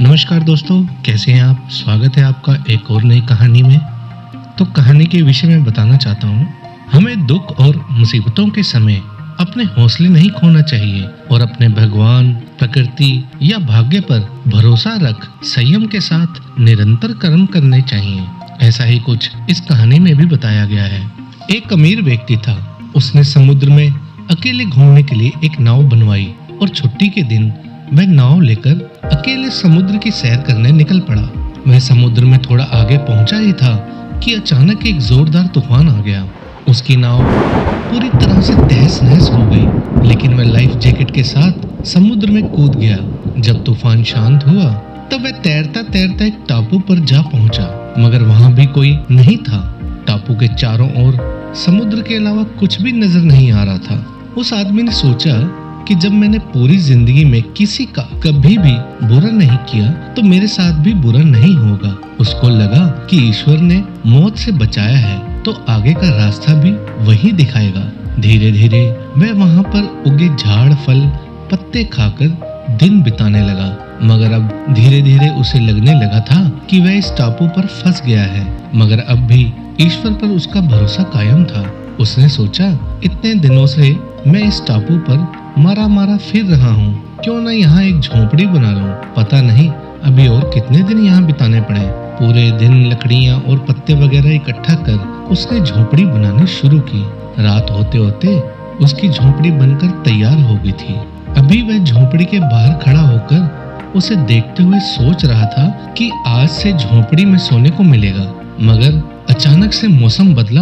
नमस्कार दोस्तों, कैसे हैं आप? स्वागत है आपका एक और नई कहानी में। तो कहानी के विषय में बताना चाहता हूँ। हमें दुख और मुसीबतों के समय अपने हौसले नहीं खोना चाहिए और अपने भगवान, प्रकृति या भाग्य पर भरोसा रख संयम के साथ निरंतर कर्म करने चाहिए। ऐसा ही कुछ इस कहानी में भी बताया गया है। एक अमीर व्यक्ति था। उसने समुद्र में अकेले घूमने के लिए एक नाव बनवाई और छुट्टी के दिन वह नाव लेकर अकेले समुद्र की सैर करने निकल पड़ा। वह समुद्र में थोड़ा आगे पहुंचा ही था कि अचानक एक जोरदार तूफान आ गया। उसकी नाव पूरी तरह से तहस-नहस हो गई, लेकिन वह लाइफ जैकेट के साथ समुद्र में कूद गया। जब तूफान शांत हुआ तब वह तैरता-तैरता एक टापू पर जा पहुंचा, मगर वहां भी कोई नहीं था। टापू के चारों ओर समुद्र के अलावा कुछ भी नजर नहीं आ रहा था। उस आदमी ने सोचा कि जब मैंने पूरी जिंदगी में किसी का कभी भी बुरा नहीं किया तो मेरे साथ भी बुरा नहीं होगा। उसको लगा कि ईश्वर ने मौत से बचाया है तो आगे का रास्ता भी वही दिखाएगा। धीरे धीरे वह वहां पर उगे झाड़, फल, पत्ते खाकर दिन बिताने लगा, मगर अब धीरे धीरे उसे लगने लगा था कि वह इस टापू पर फंस गया है। मगर अब भी ईश्वर पर उसका भरोसा कायम था। उसने सोचा, इतने दिनों से मैं इस टापू पर मारा फिर रहा हूँ, क्यों ना यहाँ एक झोपड़ी बना लूं। पता नहीं अभी और कितने दिन यहाँ बिताने पड़े। पूरे दिन लकड़ियाँ और पत्ते वगैरह इकट्ठा कर उसने झोपड़ी बनानी शुरू की। रात होते होते उसकी झोपड़ी बनकर तैयार हो गई थी। अभी वह झोपड़ी के बाहर खड़ा होकर उसे देखते हुए सोच रहा था कि आज से झोपड़ी में सोने को मिलेगा, मगर अचानक से मौसम बदला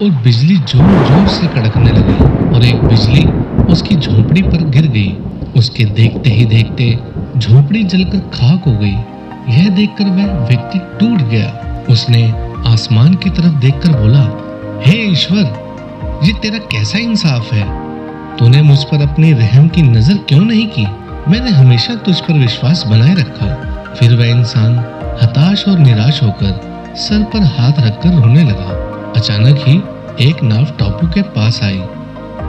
और बिजली जोर जोर से कड़कने लगी और एक बिजली उसकी झोपड़ी पर गिर गई। उसके देखते ही देखते झोपड़ी जलकर खाक हो गई। यह देखकर वह व्यक्ति टूट गया। उसने आसमान की तरफ देखकर बोला, हे ईश्वर, ये तेरा कैसा इंसाफ है? तूने मुझ पर अपनी रहम की नजर क्यों नहीं की? मैंने हमेशा तुझ पर विश्वास बनाए रखा। फिर वह इंसान हताश और निराश होकर सर पर हाथ रखकर रोने लगा। अचानक ही एक नाव टापू के पास आई।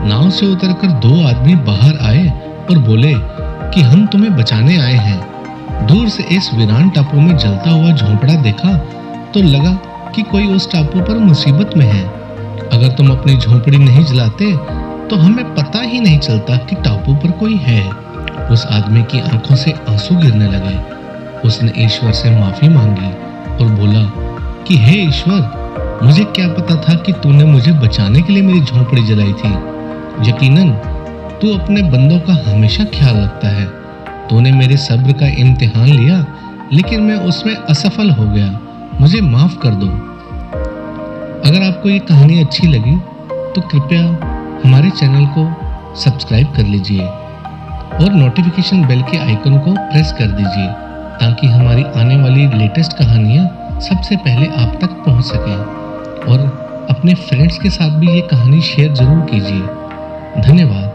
नाव से उतरकर दो आदमी बाहर आए और बोले कि हम तुम्हें बचाने आए हैं। दूर से इस वीरान टापू में जलता हुआ झोंपड़ा देखा तो लगा कि कोई उस टापू पर मुसीबत में है। अगर तुम अपनी झोंपड़ी नहीं जलाते तो हमें पता ही नहीं चलता कि टापू पर कोई है। उस आदमी की आंखों से आंसू गिरने लगे। उसने ईश्वर से माफी मांगी और बोला कि हे ईश्वर, मुझे क्या पता था कि तूने मुझे बचाने के लिए मेरी झोंपड़ी जलाई थी। यकीनन तू अपने बंदों का हमेशा ख्याल रखता है। तूने मेरे सब्र का इम्तिहान लिया, लेकिन मैं उसमें असफल हो गया। मुझे माफ कर दो। अगर आपको ये कहानी अच्छी लगी तो कृपया हमारे चैनल को सब्सक्राइब कर लीजिए और नोटिफिकेशन बेल के आइकन को प्रेस कर दीजिए ताकि हमारी आने वाली लेटेस्ट कहानियाँ सबसे पहले आप तक पहुँच सकें। और अपने फ्रेंड्स के साथ भी ये कहानी शेयर जरूर कीजिए। धन्यवाद।